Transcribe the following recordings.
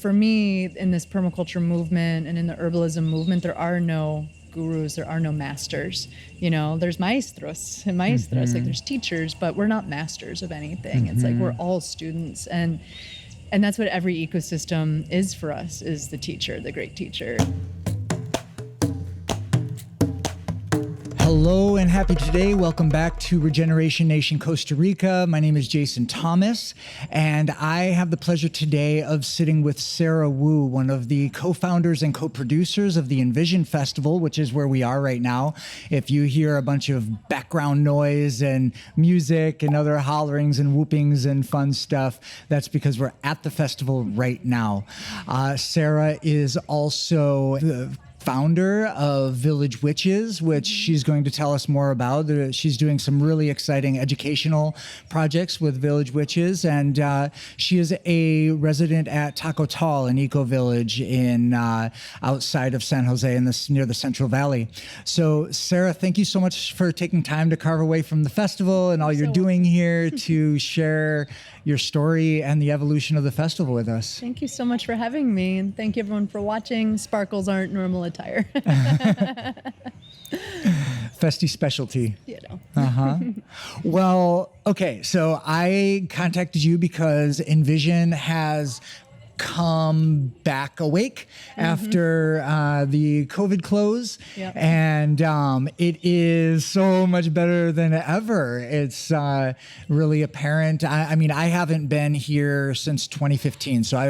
for me, in this permaculture movement and in the herbalism movement, there are no gurus, there are no masters. There's maestros and maestras, like there's teachers, but we're not masters of anything. It's like we're all students, and that's what every ecosystem is for us, is the teacher, the great teacher. Hello and happy today. Welcome back to Regeneration Nation, Costa Rica. My name is Jason Thomas, and I have the pleasure today of sitting with Sarah Wu, one of the co-founders and co-producers of the Envision Festival, which is where we are right now. If you hear a bunch of background noise and music and other hollerings and whoopings and fun stuff, that's because we're at the festival right now. Sarah is also the founder of Village Witches, which she's going to tell us more about. She's doing some really exciting educational projects with Village Witches, and she is a resident at Taco Tal, an eco village in outside of San Jose near the Central Valley. So Sarah, thank you so much for taking time to carve away from the festival and all you're doing here to share your story and the evolution of the festival with us. Thank you so much for having me, and thank you everyone for watching. Sparkles aren't normal attire. Festy specialty. Well, okay, so I contacted you because Envision has come back awake after the COVID close. Yep. And it is so much better than ever. It's really apparent. I mean, I haven't been here since 2015. So I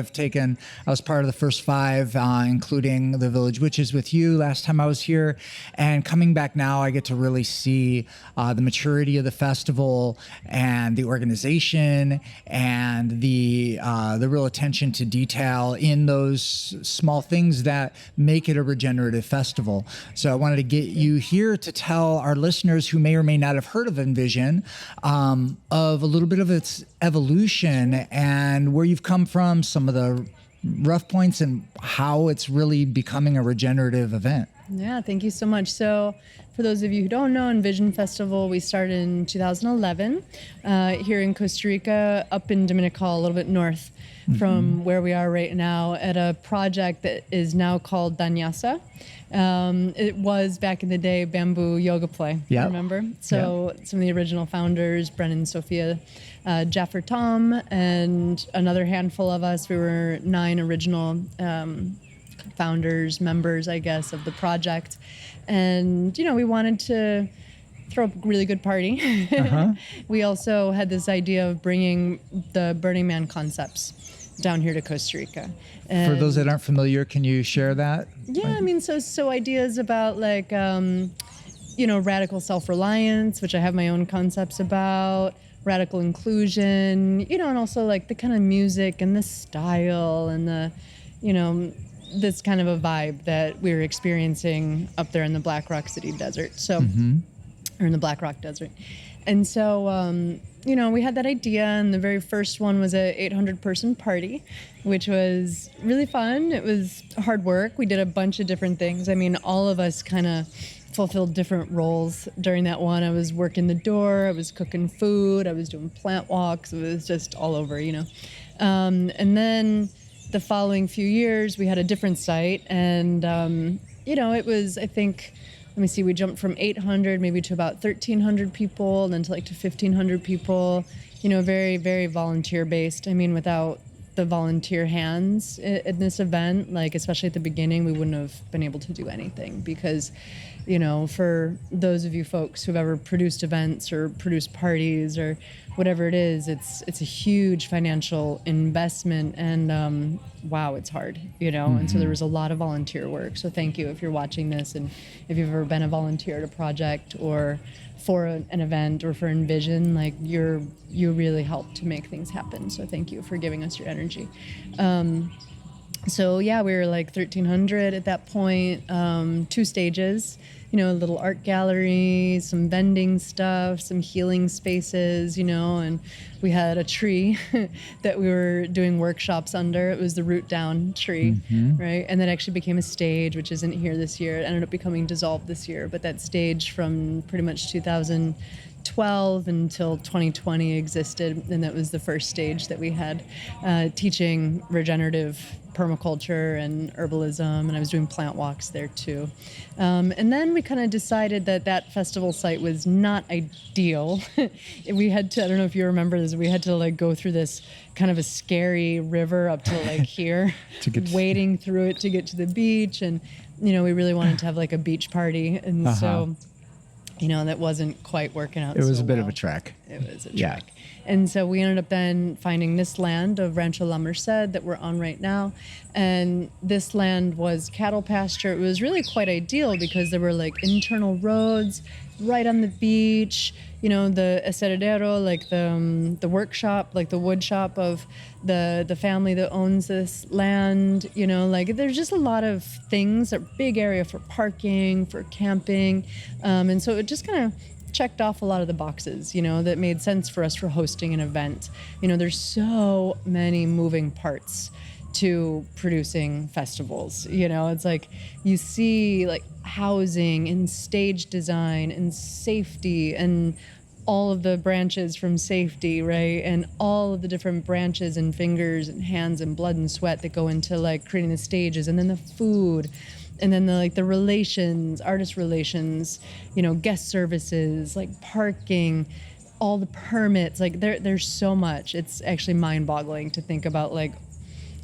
was part of the first 5, including the Village Witches with you last time I was here. And coming back now, I get to really see the maturity of the festival and the organization and the real attention to detail in those small things that make it a regenerative festival. So I wanted to get you here to tell our listeners who may or may not have heard of Envision of a little bit of its evolution and where you've come from, some of the rough points, and how it's really becoming a regenerative event. Yeah, thank you so much. So for those of you who don't know, Envision Festival, we started in 2011 here in Costa Rica, up in Dominical, a little bit north from where we are right now, at a project that is now called Danyasa. It was, back in the day, Bamboo Yoga Play, remember? So some of the original founders, Brennan, Sophia, Jeff or Tom, and another handful of us, we were 9 original founders, members, I guess, of the project. And, we wanted to throw a really good party. We also had this idea of bringing the Burning Man concepts down here to Costa Rica. And for those that aren't familiar, can you share that? Yeah, I mean, so ideas about like, radical self-reliance, which I have my own concepts about, radical inclusion, and also like the kind of music and the style and the, this kind of a vibe that we were experiencing up there in the Black Rock City Desert. So, or in the Black Rock Desert. And so, we had that idea, and the very first one was a 800-person party, which was really fun. It was hard work. We did a bunch of different things. I mean, all of us kind of fulfilled different roles during that one. I was working the door, I was cooking food, I was doing plant walks. It was just all over, And then the following few years, we had a different site, and, it was, I think, let me see, we jumped from 800 maybe to about 1,300 people, and then to 1,500 people, very, very volunteer based. I mean, without the volunteer hands in this event, like especially at the beginning, we wouldn't have been able to do anything because, for those of you folks who've ever produced events or produced parties or whatever it is, it's a huge financial investment, and wow, it's hard, and so there was a lot of volunteer work. So thank you if you're watching this, and if you've ever been a volunteer at a project or for an event or for Envision, like you really helped to make things happen. So thank you for giving us your energy. So yeah, we were like 1,300 at that point, 2 stages, a little art gallery, some vending stuff, some healing spaces, and we had a tree that we were doing workshops under. It was the root down tree, right? And that actually became a stage, which isn't here this year. It ended up becoming dissolved this year, but that stage from pretty much 2000 2012 until 2020 existed, and that was the first stage that we had, teaching regenerative permaculture and herbalism, and I was doing plant walks there too. And then we kind of decided that that festival site was not ideal. We had to, I don't know if you remember this, we had to like go through this kind of a scary river up to like here, wading through it to get to the beach. And, we really wanted to have like a beach party. And so, that wasn't quite working out. It was a bit of a trek. It was a trek. And so we ended up then finding this land of Rancho La Merced that we're on right now. And this land was cattle pasture. It was really quite ideal because there were like internal roads right on the beach, the asadero, like the workshop, like the wood shop of the family that owns this land, like there's just a lot of things, a big area for parking, for camping. And so it just kind of checked off a lot of the boxes, that made sense for us for hosting an event. There's so many moving parts to producing festivals. It's like you see like housing and stage design and safety and all of the branches from safety, right? And all of the different branches and fingers and hands and blood and sweat that go into like creating the stages, and then the food, and then the relations, artist relations, guest services, like parking, all the permits, like there's so much. It's actually mind-boggling to think about like,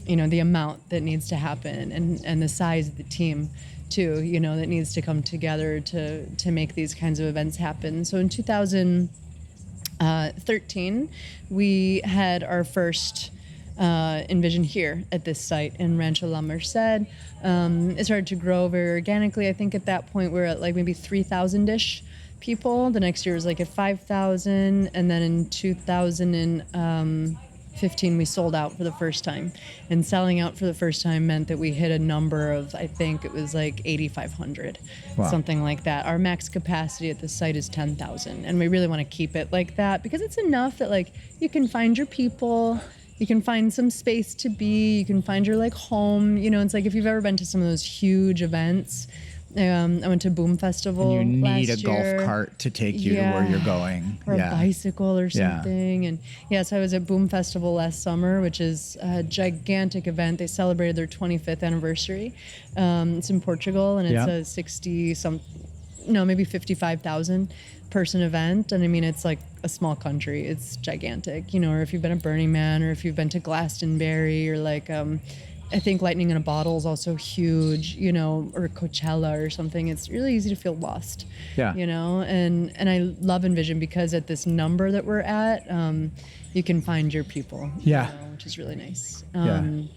the amount that needs to happen and the size of the team too, that needs to come together to make these kinds of events happen. So in 2013, we had our first Envision here at this site in Rancho La Merced. It started to grow very organically. I think at that point we were at like maybe 3,000-ish people. The next year was like at 5,000. And then in 2015, we sold out for the first time. And selling out for the first time meant that we hit a number of, I think it was like 8,500, something like that. Our max capacity at the site is 10,000. And we really want to keep it like that because it's enough that like you can find your people, you can find some space to be, you can find your like home. It's like if you've ever been to some of those huge events. I went to Boom Festival and you need last a golf year. cart to take you to where you're going. Or a bicycle or something. And so I was at Boom Festival last summer, which is a gigantic event. They celebrated their 25th anniversary. It's in Portugal, and it's a maybe 55,000 person event. And I mean, it's like a small country. It's gigantic, or if you've been to Burning Man, or if you've been to Glastonbury, or like, I think Lightning in a Bottle is also huge, or Coachella or something. It's really easy to feel lost, and I love Envision because at this number that we're at, you can find your people, which is really nice. And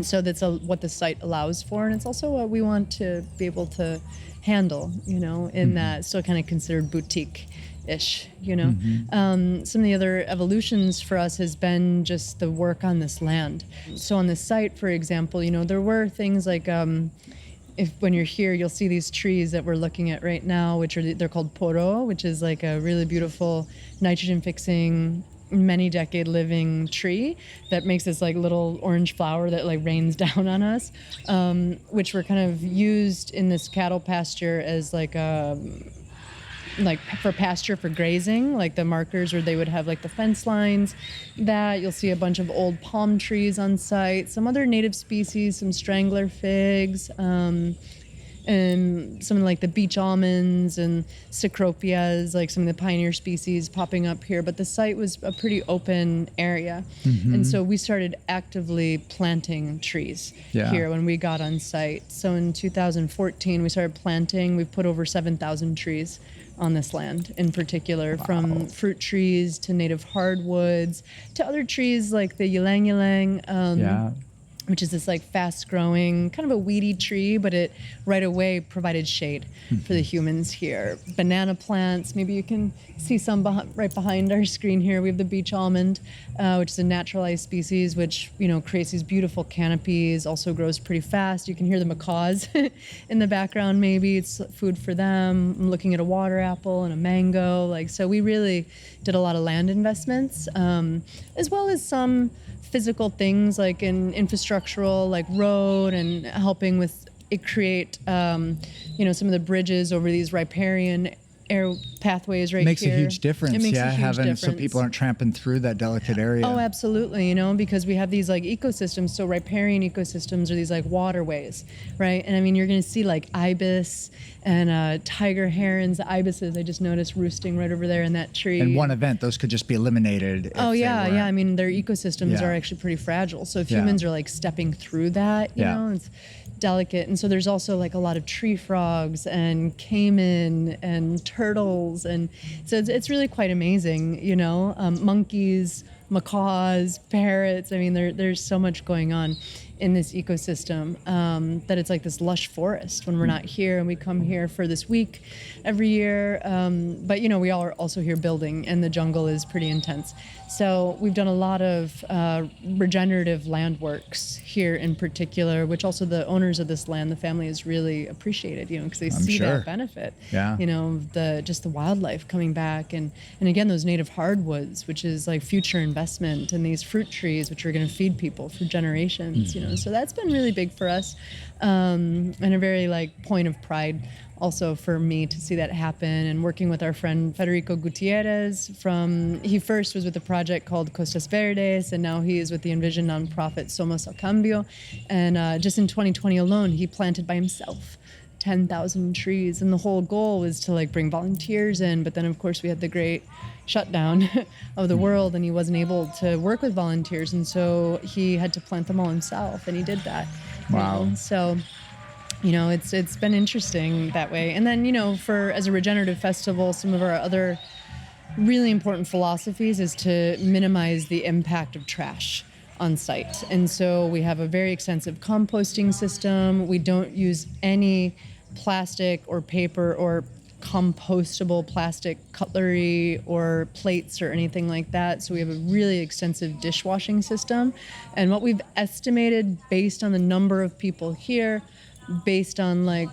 so that's what the site allows for. And it's also what we want to be able to handle, in that still kind of considered boutique-ish, Some of the other evolutions for us has been just the work on this land. So on the site, for example, there were things like, when you're here, you'll see these trees that we're looking at right now, they're called porta, which is like a really beautiful nitrogen-fixing, many-decade living tree that makes this like little orange flower that like rains down on us, which were kind of used in this cattle pasture as like for pasture for grazing, like the markers where they would have like the fence lines. That you'll see a bunch of old palm trees on site, some other native species, some strangler figs, and some of like the beach almonds and cecropias, like some of the pioneer species popping up here. But the site was a pretty open area. And so we started actively planting trees here when we got on site. So in 2014, we started planting. We've put over 7,000 trees on this land in particular, from fruit trees to native hardwoods to other trees like the ylang ylang, which is this like fast growing, kind of a weedy tree, but it right away provided shade for the humans here. Banana plants, maybe you can see some right behind our screen here. We have the beach almond, which is a naturalized species, which, creates these beautiful canopies, also grows pretty fast. You can hear the macaws in the background, maybe it's food for them. I'm looking at a water apple and a mango. So we really did a lot of land investments, as well as some physical things like in infrastructural, like road, and helping with create, some of the bridges over these riparian air pathways right Makes here. a huge difference. It makes yeah, a huge having difference. so people aren't tramping through that delicate area. Oh, absolutely. You know, because we have these like ecosystems. So riparian ecosystems are these like waterways, right? And I mean, you're going to see like ibis and tiger herons, ibises. I just noticed roosting right over there in that tree. In one event, those could just be eliminated. Oh yeah, yeah. I mean, their ecosystems are actually pretty fragile. So if humans are like stepping through that, you know, it's delicate. And so there's also like a lot of tree frogs and caiman and turtles, and so it's really quite amazing, you know. Monkeys, macaws, parrots. I mean, there's so much going on in this ecosystem that it's like this lush forest when we're not here, and we come here for this week every year. But you know, we all are also here building, and the jungle is pretty intense. So we've done a lot of regenerative land works here in particular, which also the owners of this land, the family, has really appreciated, you know, because they see that benefit. You know, just the wildlife coming back, and again, those native hardwoods, which is like future investment, and these fruit trees, which are going to feed people for generations. You know, so that's been really big for us, and a very like point of pride also for me to see that happen. And working with our friend Federico Gutierrez he first was with a project called Costas Verdes, and now he is with the Envision nonprofit Somos al Cambio. And just in 2020 alone, he planted by himself 10,000 trees, and the whole goal was to like bring volunteers in. But then of course we had the great shutdown of the world, and he wasn't able to work with volunteers, and so he had to plant them all himself, and he did that. Wow. You know? So, you know, it's been interesting that way. And then, you know, as a regenerative festival, some of our other really important philosophies is to minimize the impact of trash on site. And so we have a very extensive composting system. We don't use any plastic or paper or compostable plastic cutlery or plates or anything like that. So we have a really extensive dishwashing system. And what we've estimated based on the number of people here, based on like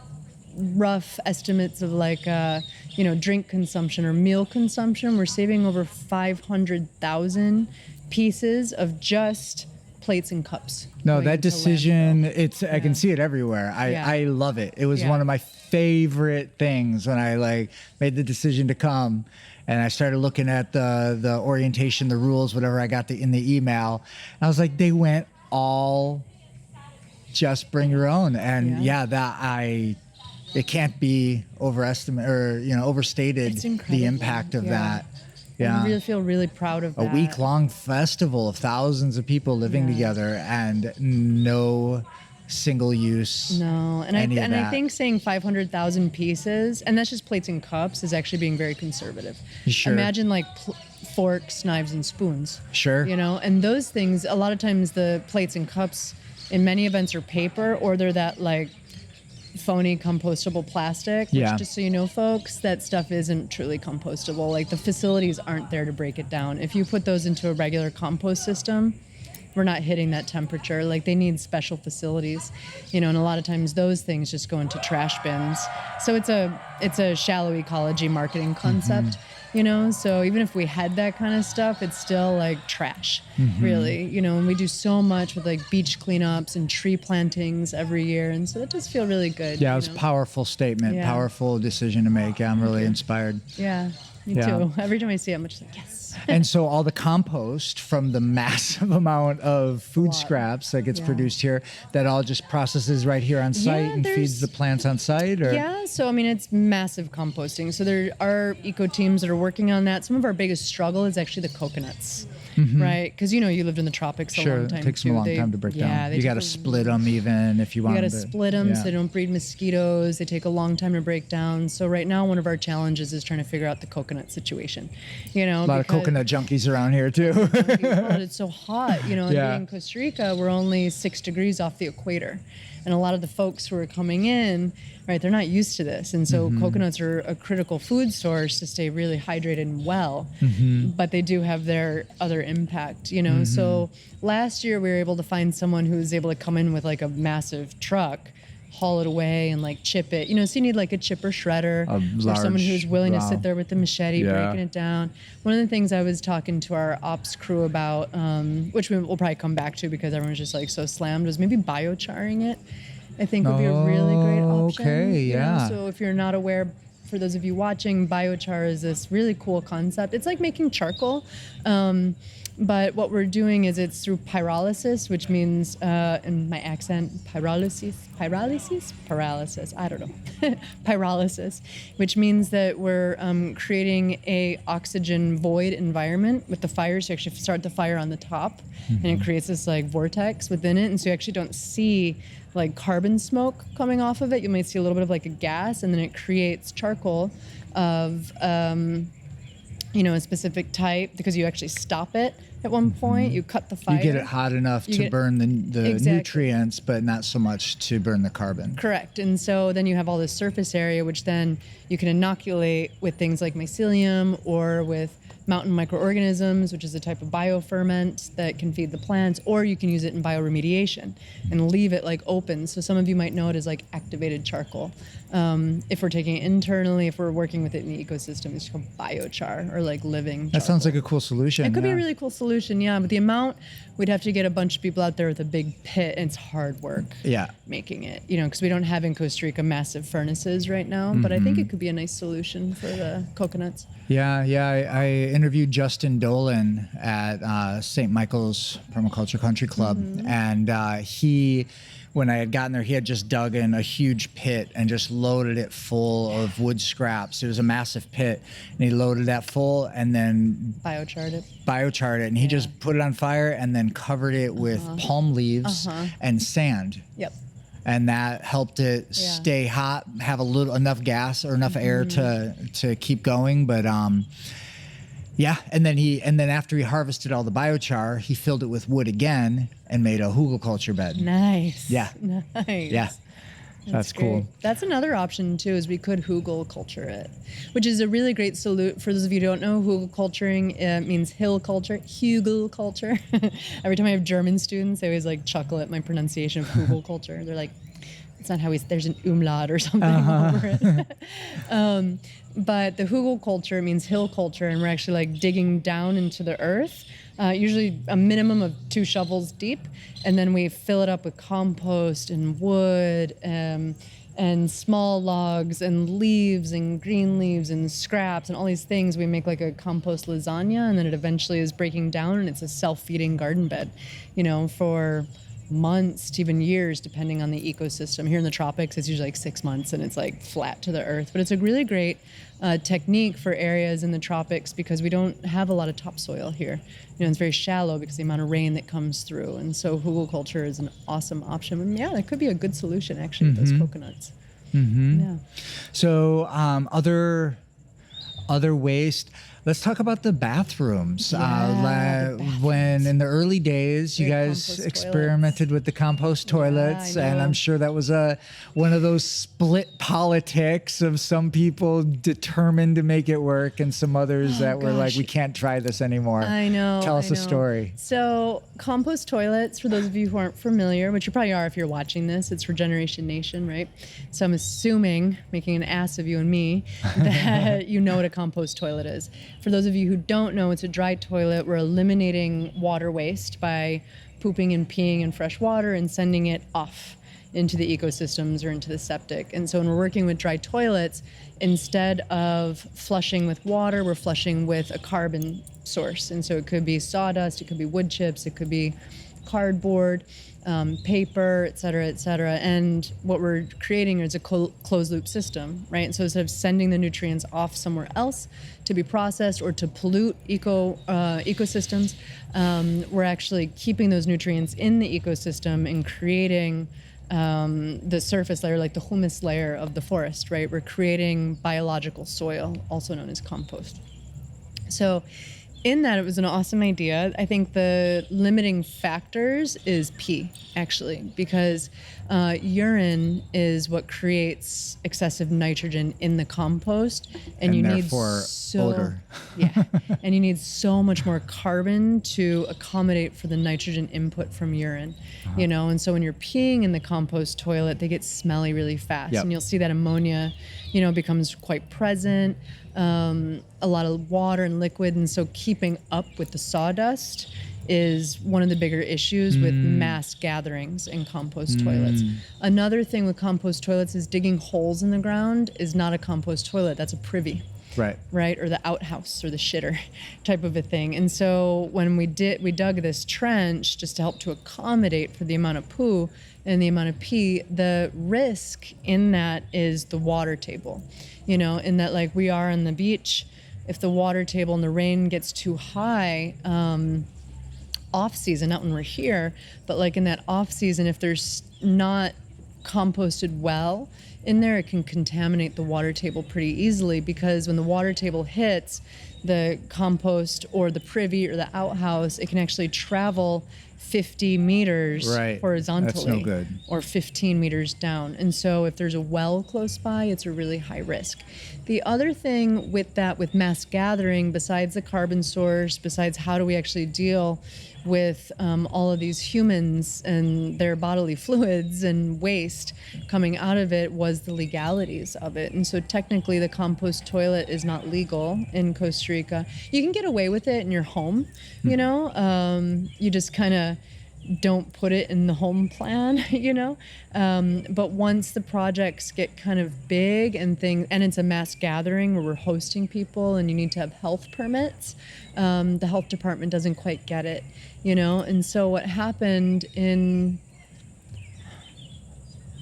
rough estimates of like you know, drink consumption or meal consumption, we're saving over 500,000 pieces of just plates and cups. No, that decision, I can see it everywhere. I love it. It was one of my favorite things when I like made the decision to come, and I started looking at the orientation, the rules, whatever I got in the email. I was like, they went all just bring your own. And it can't be overestimated or, you know, overstated the impact of that. Yeah. I really feel really proud of that. A week-long festival of thousands of people living together, and no single use. No, and I think saying 500,000 pieces, and that's just plates and cups, is actually being very conservative. Sure. Imagine like forks, knives, and spoons. Sure. You know, and those things, a lot of times the plates and cups in many events are paper, or they're that like phony compostable plastic, which just so you know, folks, that stuff isn't truly compostable. Like the facilities aren't there to break it down. If you put those into a regular compost system, we're not hitting that temperature. Like they need special facilities, you know, and a lot of times those things just go into trash bins. So it's a shallow ecology marketing concept, you know, so even if we had that kind of stuff, it's still like trash, really, you know, and we do so much with like beach cleanups and tree plantings every year. And so that does feel really good. Yeah, it was a powerful statement, powerful decision to make. Yeah, I'm really inspired. Yeah, me too. Every time I see it, I'm just like, yes. And so all the compost from the massive amount of food scraps that gets produced here, that all just processes right here on site and feeds the plants on site? Or? Yeah, so I mean, it's massive composting. So there are eco teams that are working on that. Some of our biggest struggle is actually the coconuts. Right? Because, you know, you lived in the tropics a long time. It takes them a long time to break down. You got to split them even if you want to. You got to split them so they don't breed mosquitoes. They take a long time to break down. So right now, one of our challenges is trying to figure out the coconut situation. You know, a lot of coconut junkies around here too. It's so hot. You know, in Costa Rica, we're only 6 degrees off the equator. And a lot of the folks who are coming in, right, they're not used to this. And so coconuts are a critical food source to stay really hydrated and well, but they do have their other impact, you know. So last year we were able to find someone who was able to come in with like a massive truck, haul it away and like chip it, you know. So you need like a chipper shredder or someone who's willing to sit there with the machete breaking it down. One of the things I was talking to our ops crew about, which we'll probably come back to because everyone's just like so slammed, was maybe biocharing it. I think would be a really great option. Okay, you know? So if you're not aware, for those of you watching, biochar is this really cool concept. It's like making charcoal. But what we're doing is it's through pyrolysis, which means, in my accent, paralysis, I don't know, pyrolysis, which means that we're creating a oxygen void environment with the fire. So you actually start the fire on the top, and it creates this like vortex within it, and so you actually don't see like carbon smoke coming off of it. You might see a little bit of like a gas, and then it creates charcoal of a specific type, because you actually stop it at one point. You cut the fire. You get it hot enough to burn the Exactly. nutrients, but not so much to burn the carbon. Correct. And so then you have all this surface area, which then you can inoculate with things like mycelium or with mountain microorganisms, which is a type of bioferment that can feed the plants, or you can use it in bioremediation and leave it like open. So some of you might know it as like activated charcoal. If we're taking it internally, if we're working with it in the ecosystem, it's called biochar, or like living charcoal. That sounds like a cool solution. It could be a really cool solution, yeah. But the amount, we'd have to get a bunch of people out there with a big pit, and it's hard work making it, because we don't have in Costa Rica massive furnaces right now. But I think it could be a nice solution for the coconuts. Yeah. I interviewed Justin Dolan at St. Michael's Permaculture Country Club, and when I had gotten there, he had just dug in a huge pit and just loaded it full of wood scraps. It was a massive pit, and he loaded that full and then Biocharred it. And he just put it on fire and then covered it with palm leaves and sand. Yep. And that helped it stay hot, have enough gas or enough air to keep going. But and then after he harvested all the biochar, he filled it with wood again and made a Hugo Culture bed. Nice. Yeah. Nice. Yeah. That's cool. That's another option too, is we could Hugo culture it, which is a really great salute. For those of you who don't know, Hugo culturing means hill culture, Hugo culture. Every time I have German students, they always like chuckle at my pronunciation of Hugo culture. They're like, it's not how there's an umlaut or something over it. But the Hugo culture means hill culture, and we're actually like digging down into the earth, usually a minimum of 2 shovels deep, and then we fill it up with compost and wood and small logs and leaves and green leaves and scraps and all these things. We make like a compost lasagna, and then it eventually is breaking down, and it's a self-feeding garden bed, for months to even years, depending on the ecosystem. Here in the tropics, it's usually like 6 months, and it's like flat to the earth. But it's a really great technique for areas in the tropics, because we don't have a lot of topsoil here. It's very shallow because of the amount of rain that comes through. And so Hugo culture is an awesome option. And yeah, that could be a good solution actually with those coconuts. Yeah. So other waste. Let's talk about the bathrooms. The bathrooms. When in the early days, you Great guys compost experimented with the compost toilets, I know. and I'm sure that was one of those split politics of some people determined to make it work, and some others that were like, we can't try this anymore. I know. Tell us a story. So compost toilets, for those of you who aren't familiar, which you probably are if you're watching this, it's Regeneration Nation, right? So I'm assuming, making an ass of you and me, that you know what a compost toilet is. For those of you who don't know, it's a dry toilet. We're eliminating water waste by pooping and peeing in fresh water and sending it off into the ecosystems or into the septic. And so when we're working with dry toilets, instead of flushing with water, we're flushing with a carbon source. And so it could be sawdust, it could be wood chips, it could be cardboard, paper, et cetera, et cetera. And what we're creating is a closed loop system, right? So instead of sending the nutrients off somewhere else to be processed or to pollute ecosystems, we're actually keeping those nutrients in the ecosystem and creating the surface layer, like the humus layer of the forest, right? We're creating biological soil, also known as compost. So in that, it was an awesome idea. I think the limiting factors is pee, actually, because urine is what creates excessive nitrogen in the compost, and you need odor. and you need so much more carbon to accommodate for the nitrogen input from urine, and so when you're peeing in the compost toilet, they get smelly really fast, and you'll see that ammonia, becomes quite present. A lot of water and liquid, and so keeping up with the sawdust is one of the bigger issues with mass gatherings in compost toilets. Another thing with compost toilets is digging holes in the ground is not a compost toilet, that's a privy. Right, or the outhouse or the shitter type of a thing. And so when we dug this trench just to help to accommodate for the amount of poo and the amount of pee, the risk in that is the water table, you know, in that like we are on the beach, if the water table and the rain gets too high, off season, not when we're here, but like in that off season, if there's not composted well in there, it can contaminate the water table pretty easily, because when the water table hits the compost or the privy or the outhouse, it can actually travel 50 meters horizontally. That's no good. Or 15 meters down. And so if there's a well close by, it's a really high risk. The other thing with that, with mass gathering, besides the carbon source, besides how do we actually deal with all of these humans and their bodily fluids and waste coming out of it, was the legalities of it. And so technically the compost toilet is not legal in Costa Rica. You can get away with it in your home, you know, you just kind of don't put it in the home plan, you know. But once the projects get kind of big and it's a mass gathering where we're hosting people and you need to have health permits, the health department doesn't quite get it, you know. And so what happened in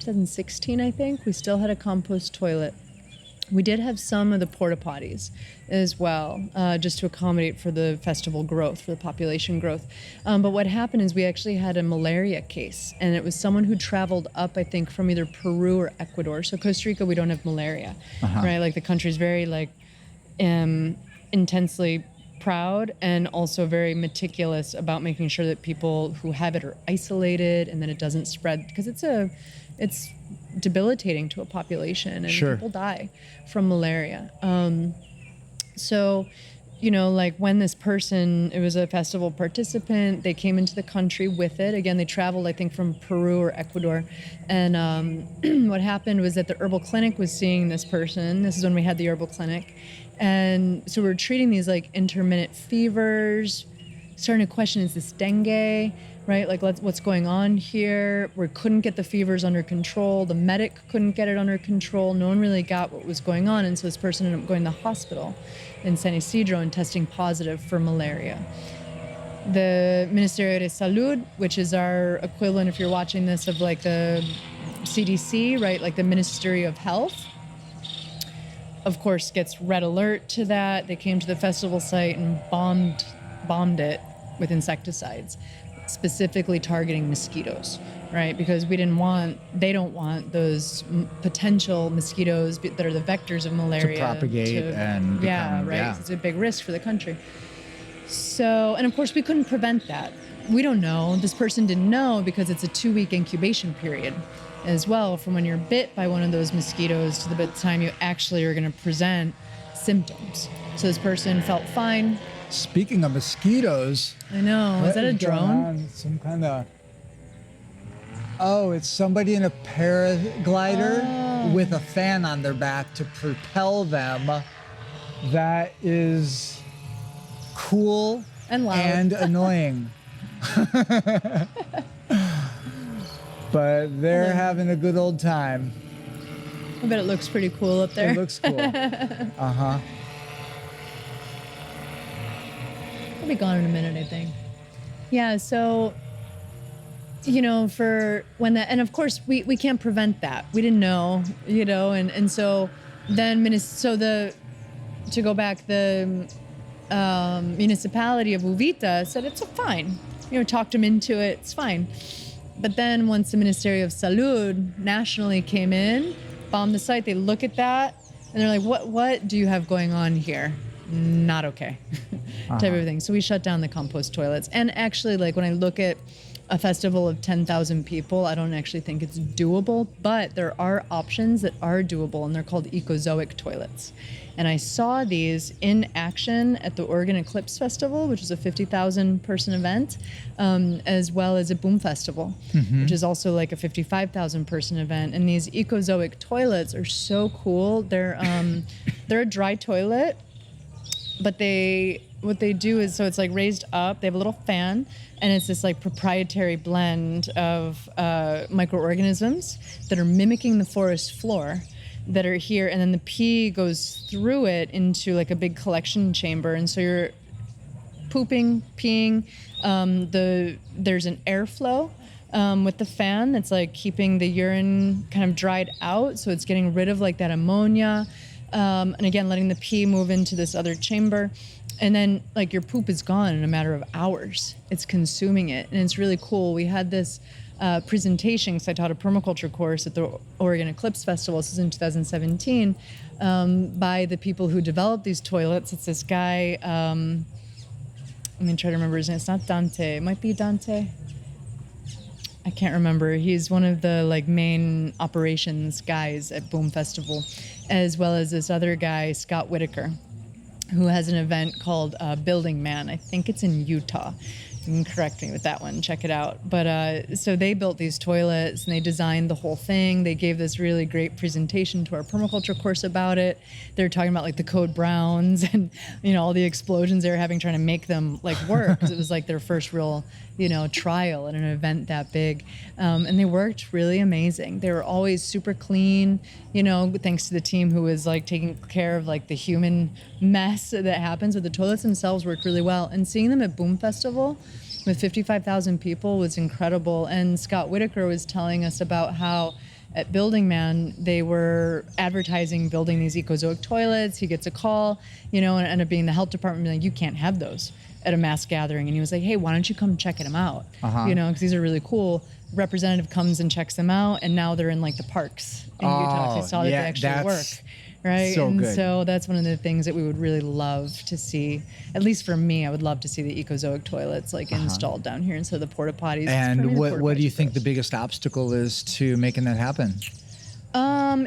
2016, I think, we still had a compost toilet. We did have some of the porta potties as well, just to accommodate for the festival growth, for the population growth. But what happened is we actually had a malaria case, and it was someone who traveled up, I think, from either Peru or Ecuador. So Costa Rica, we don't have malaria, right? Like the country's very like intensely proud and also very meticulous about making sure that people who have it are isolated and that it doesn't spread, because it's debilitating to a population, and people die from malaria. So, you know, like when this person, it was a festival participant, they came into the country with it. Again, they traveled, I think, from Peru or Ecuador. And what happened was that the herbal clinic was seeing this person. This is when we had the herbal clinic. And so we were treating these like intermittent fevers, starting to question, is this dengue? Right, like what's going on here? We couldn't get the fevers under control. The medic couldn't get it under control. No one really got what was going on, and so this person ended up going to the hospital in San Isidro and testing positive for malaria. The Ministerio de Salud, which is our equivalent, if you're watching this, of like the CDC, right, like the Ministry of Health, of course, gets red alert to that. They came to the festival site and bombed it with insecticides, specifically targeting mosquitoes, right? Because they don't want those potential mosquitoes that are the vectors of malaria to propagate and become, right? It's a big risk for the country. So, and of course we couldn't prevent that. We don't know. This person didn't know, because it's a 2-week incubation period as well, from when you're bit by one of those mosquitoes to the time you actually are going to present symptoms. So this person felt fine. Speaking of mosquitoes, I know. Is that a drone? Some kind of. Oh, it's somebody in a paraglider with a fan on their back to propel them. That is cool and loud and annoying. But they're having a good old time. I bet it looks pretty cool up there. It looks cool. Uh-huh. I'll be gone in a minute, I think. Yeah, so, you know, for when that, and of course we can't prevent that. We didn't know, you know, and so then, to go back, the municipality of Uvita said it's fine. You know, talked them into it, it's fine. But then once the Ministerio of Salud nationally came in, bombed the site, they look at that, and they're like, what do you have going on here? Not okay. Type of thing. So we shut down the compost toilets. And actually, like when I look at a festival of 10,000 people, I don't actually think it's doable, but there are options that are doable, and they're called Ecozoic Toilets. And I saw these in action at the Oregon Eclipse Festival, which is a 50,000 person event, as well as a Boom Festival, which is also like a 55,000 person event. And these Ecozoic toilets are so cool. They're a dry toilet, but they what they do is, so it's like raised up. They have a little fan, and it's this like proprietary blend of microorganisms that are mimicking the forest floor that are here, and then the pee goes through it into like a big collection chamber, and so you're pooping, peeing. There's an airflow with the fan that's like keeping the urine kind of dried out, so it's getting rid of like that ammonia, and again letting the pee move into this other chamber, and then like your poop is gone in a matter of hours. It's consuming it, and it's really cool. We had this presentation, because I taught a permaculture course at the Oregon Eclipse Festival. This was in 2017, by the people who developed these toilets. It's this guy, let me try to remember his name. It's not Dante. It might be Dante. I can't remember. He's one of the like main operations guys at Boom Festival, as well as this other guy, Scott Whitaker, who has an event called Building Man. I think it's in Utah. You can correct me with that one. Check it out. But so they built these toilets and they designed the whole thing. They gave this really great presentation to our permaculture course about it. They're talking about like the code browns and all the explosions they were having trying to make them like work, because it was like their first real trial at an event that big, and they worked really amazing. They were always super clean, thanks to the team who was like taking care of like the human mess that happens. But the toilets themselves worked really well, and seeing them at Boom Festival with 55,000 people was incredible. And Scott Whitaker was telling us about how at Building Man, they were advertising building these Ecozoic toilets. He gets a call, and it ended up being the health department being like, you can't have those at a mass gathering. And he was like, hey, why don't you come check them out? Because these are really cool. Representative comes and checks them out, and now they're in like the parks in Utah. They saw that they actually work. Right. So good. So that's one of the things that we would really love to see. At least for me, I would love to see the Ecozoic toilets like installed down here instead of the porta potties. And what do you think the biggest obstacle is to making that happen?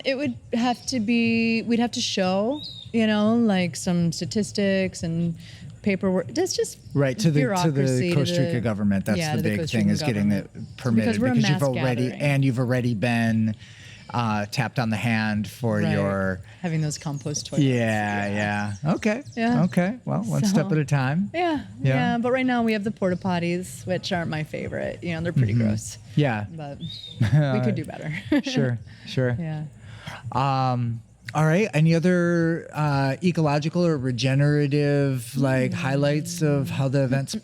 It would have to be, we'd have to show, like some statistics and paperwork. That's just right to the Costa Rica government. That's the big thing, is getting it permitted, because you've already been tapped on the hand for your having those compost toilets. Okay. Well, one step at a time. Yeah. But right now we have the porta potties, which aren't my favorite. They're pretty gross. Yeah. But we could do better. Sure. Yeah. All right. Any other ecological or regenerative highlights of how the event's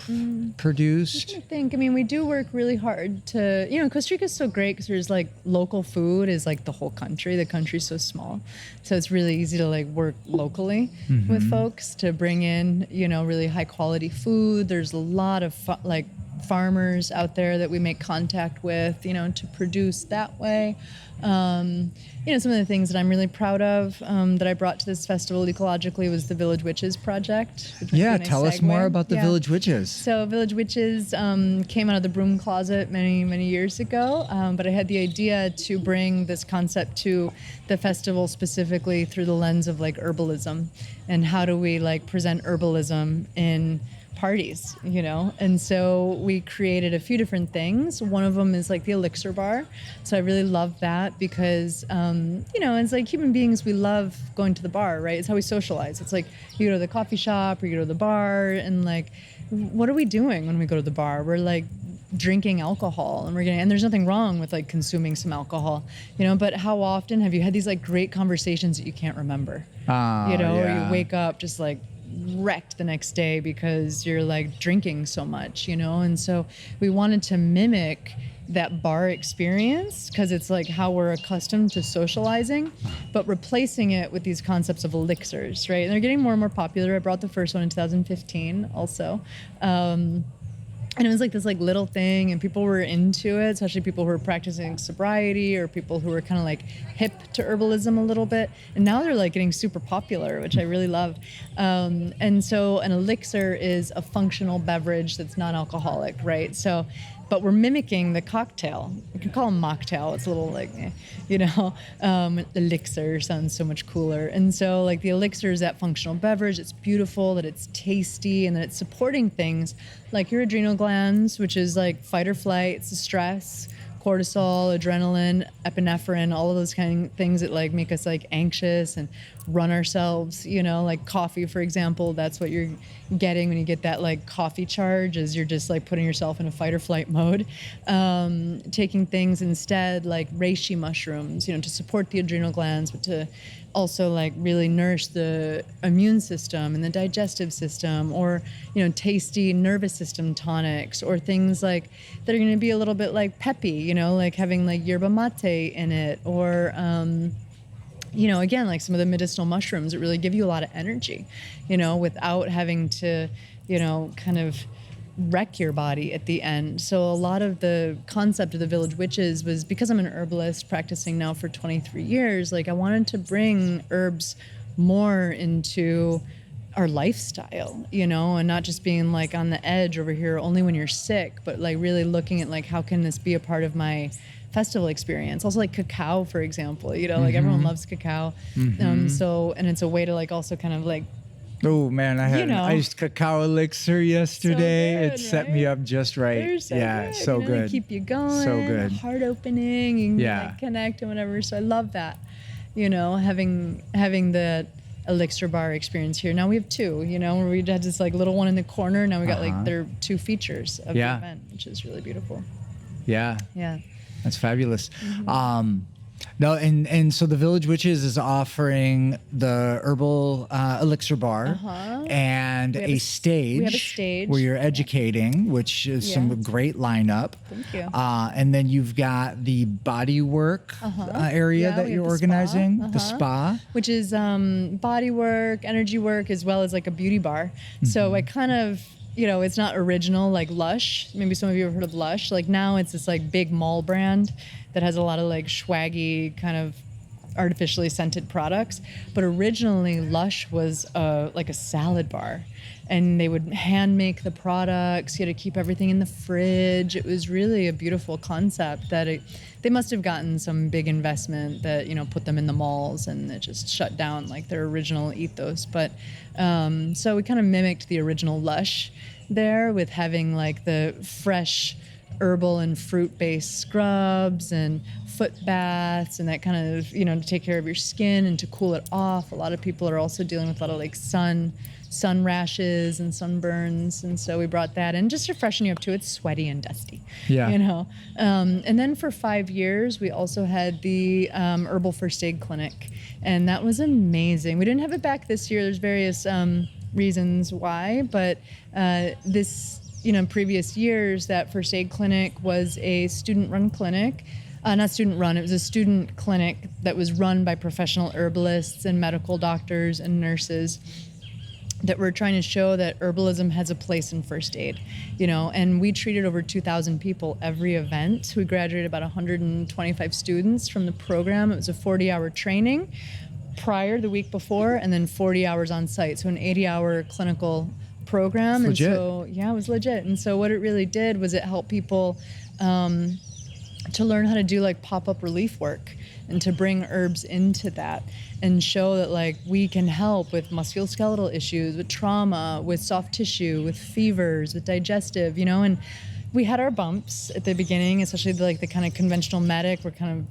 produced? I think. We do work really hard to. Costa Rica is so great because there's local food is the whole country. The country's so small, so it's really easy to work locally with folks to bring in really high quality food. There's a lot of farmers out there that we make contact with, to produce that way. Some of the things that I'm really proud of that I brought to this festival ecologically was the Village Witches project. Yeah, tell us more about the Village Witches. So Village Witches came out of the broom closet many, many years ago, but I had the idea to bring this concept to the festival specifically through the lens of herbalism, and how do we present herbalism in parties, and so we created a few different things. One of them is the Elixir Bar. So I really love that because, it's human beings, we love going to the bar, right? It's how we socialize. It's you go to the coffee shop or you go to the bar, and what are we doing when we go to the bar? We're drinking alcohol, and there's nothing wrong with consuming some alcohol, but how often have you had these great conversations that you can't remember, or you wake up just wrecked the next day because you're drinking so much, and so we wanted to mimic that bar experience because it's how we're accustomed to socializing, but replacing it with these concepts of elixirs, right? And they're getting more and more popular. I brought the first one in 2015 also. And it was this little thing, and people were into it, especially people who were practicing sobriety or people who were kind of hip to herbalism a little bit. And now they're getting super popular, which I really love. And so an elixir is a functional beverage that's non-alcoholic, right? So, but we're mimicking the cocktail. You can call them mocktail. It's a little elixir sounds so much cooler. And so the elixir is that functional beverage. It's beautiful, that it's tasty, and that it's supporting things like your adrenal glands, which is fight or flight, it's the stress, cortisol, adrenaline, epinephrine, all of those kind of things that like make us like anxious and run ourselves, you know, like coffee, for example. That's what you're getting when you get that like coffee charge, is you're just like putting yourself in a fight or flight mode. Taking things instead like reishi mushrooms, you know, to support the adrenal glands, but to also like really nourish the immune system and the digestive system, or, you know, tasty nervous system tonics, or things like that are going to be a little bit like peppy, you know, like having like yerba mate in it, or, you know, again, like some of the medicinal mushrooms that really give you a lot of energy, you know, without having to, you know, kind of wreck your body at the end. So a lot of the concept of the Village Witches was, because I'm an herbalist practicing now for 23 years, like I wanted to bring herbs more into our lifestyle, you know, and not just being like on the edge over here only when you're sick, but like really looking at like, how can this be a part of my festival experience? Also like cacao, for example, you know, like everyone loves cacao. So, and it's a way to like also kind of like, oh man, I had you know, an iced cacao elixir yesterday. So good, it set me up just right. They're so yeah, good. so You know, they good. keep you going. So good. Heart opening. You can Yeah. like connect and whatever. So I love that. You know, having the Elixir Bar experience here. Now we have two. You know, where we had this like little one in the corner. Now we got like their two features of the event, which is really beautiful. Yeah. Yeah. That's fabulous. No, and so the Village Witches is offering the Herbal Elixir Bar and a stage. We have a stage where you're educating, which is some great lineup. Thank you. And then you've got the body work area that we you're have the organizing, spa. the spa. Which is body work, energy work, as well as like a beauty bar. So I kind of, you know, it's not original like Lush. Maybe some of you have heard of Lush. Like now it's this like big mall brand that has a lot of like swaggy kind of artificially scented products. But originally Lush was like a salad bar, and they would hand make the products. You had to keep everything in the fridge. It was really a beautiful concept that they must have gotten some big investment that, you know, put them in the malls, and it just shut down like their original ethos. But so we kind of mimicked the original Lush there with having like the fresh herbal and fruit-based scrubs and foot baths and that kind of, you know, to take care of your skin and to cool it off. A lot of people are also dealing with a lot of like sun rashes and sunburns, and so we brought that in just to freshen you up too. It's sweaty and dusty, you know. And then for 5 years we also had the herbal first aid clinic, and that was amazing. We didn't have it back this year. There's various reasons why, but this, you know, previous years, that first aid clinic was a student-run clinic. Not student-run, it was a student clinic that was run by professional herbalists and medical doctors and nurses that were trying to show that herbalism has a place in first aid, you know, and we treated over 2,000 people every event. We graduated about 125 students from the program. It was a 40-hour training prior the week before, and then 40 hours on site, so an 80-hour clinical program. Legit. And so, yeah, it was legit. And so what it really did was it helped people to learn how to do like pop-up relief work, and to bring herbs into that and show that like we can help with musculoskeletal issues, with trauma, with soft tissue, with fevers, with digestive, you know. And we had our bumps at the beginning, especially the kind of conventional medic. We're kind of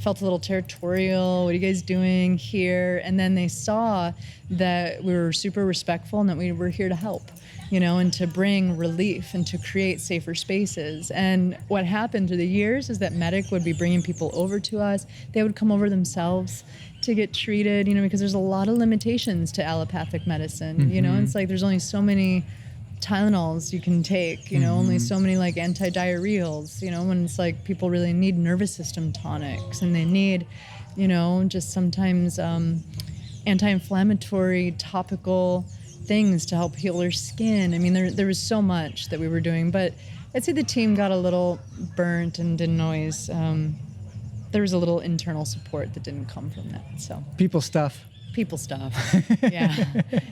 felt a little territorial. What are you guys doing here? And then they saw that we were super respectful and that we were here to help, you know, and to bring relief and to create safer spaces. And what happened through the years is that medic would be bringing people over to us. They would come over themselves to get treated, you know, because there's a lot of limitations to allopathic medicine, you know. And it's like there's only so many Tylenols you can take, you know, only so many like anti-diarrheals, you know, when it's like people really need nervous system tonics, and they need, you know, just sometimes anti-inflammatory topical things to help heal their skin. I mean, there was so much that we were doing, but I'd say the team got a little burnt and didn't always, there was a little internal support that didn't come from that, so. People stuff.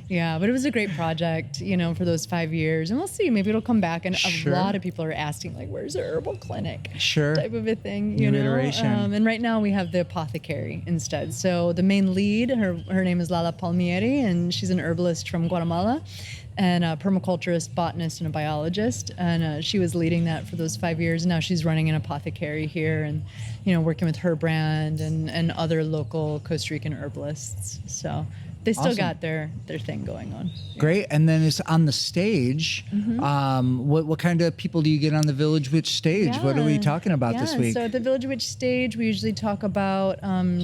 Yeah, but it was a great project, you know, for those 5 years, and we'll see, maybe it'll come back. And a lot of people are asking like, where's the herbal clinic type of a thing, you know. Iteration. And right now we have the apothecary instead. So the main lead, her name is Lala Palmieri, and she's an herbalist from Guatemala and a permaculturist, botanist, and a biologist. And she was leading that for those 5 years. Now she's running an apothecary here and, working with her brand and other local Costa Rican herbalists. So they still got their thing going on. Great. And then it's on the stage. What kind of people do you get on the Village Witch stage? What are we talking about this week? So at the Village Witch stage, we usually talk about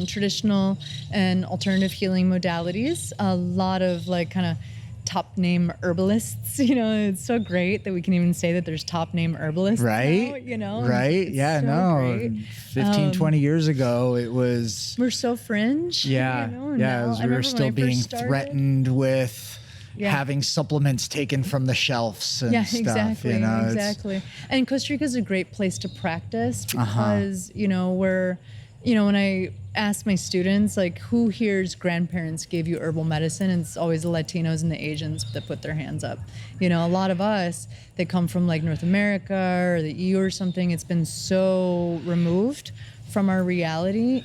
traditional and alternative healing modalities. A lot of kind of top name herbalists. It's so great that we can even say that there's top name herbalists right now, right. Yeah, so no, great. 15 20 years ago it was, we're so fringe. we were still being threatened with having supplements taken from the shelves and stuff. Exactly. And Costa Rica is a great place to practice because when I ask my students, who here's grandparents gave you herbal medicine, and it's always the Latinos and the Asians that put their hands up. A lot of us that come from North America or the EU or something, it's been so removed from our reality.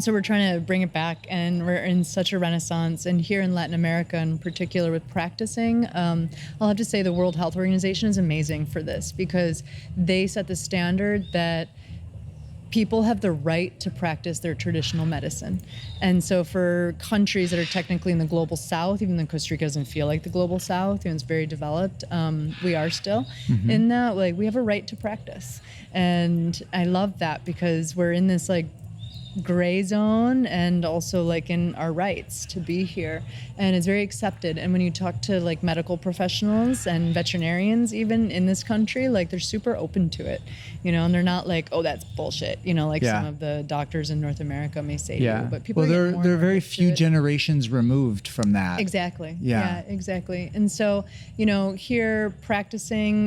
So we're trying to bring it back, and we're in such a renaissance. And here in Latin America in particular with practicing, I'll have to say the World Health Organization is amazing for this because they set the standard that people have the right to practice their traditional medicine. And so for countries that are technically in the global south, even though Costa Rica doesn't feel like the global south, it's very developed, we are still in that, we have a right to practice. And I love that because we're in this gray zone and also in our rights to be here, and it's very accepted. And when you talk to medical professionals and veterinarians even in this country, they're super open to it, and they're not oh, that's bullshit, some of the doctors in North America may say but people they're very few generations removed from that. Exactly. Yeah, exactly. And so here practicing,